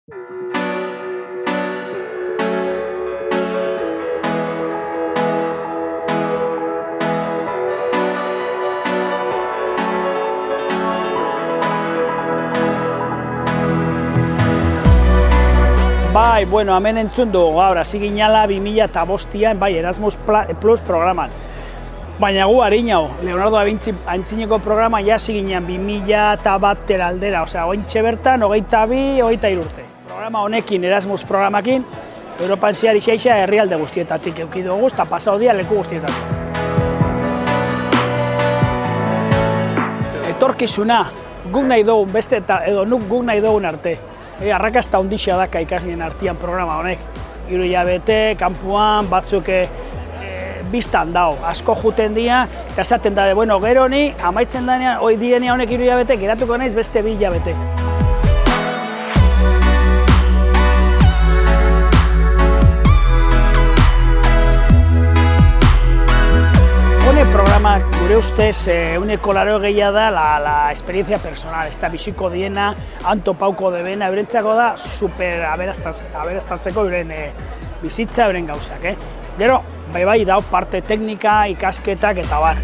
Bai, bueno, hemen entzun dugu, gaur, hasi ginala 2005an, bai, Erasmus Plus programan. Baina gu harinau, Leonardo da Vinci antzineko programan hasi ginen 2001 aldera, osea, ointxe bertan, 22, 23 urte. Programa honekin, Erasmus programakin, Europan zehar isaixa herrialde guztietatik eduki dugu, eta pasau dia leku guztietatik. Etorkizuna, guk nahi dugun beste eta edo guk nahi dugun arte. Arrakasta handixa daka ikaslien artean programa honek. 3 hilabete, kanpuan, batzuk biztan dago, asko juten dira, eta esaten da, bueno, gero ni, amaitzen danean, hoi dienia honek 3 hilabete, geratuko naiz beste 2 hilabete. Programa, gure ustez, uneko 80 da la experiencia personal, ez da biziko diena, antopauko debena, eurentzako da super aberastatzeko euren bizitza, euren gauzak. Gero, bai dau parte teknika, ikasketak eta bar.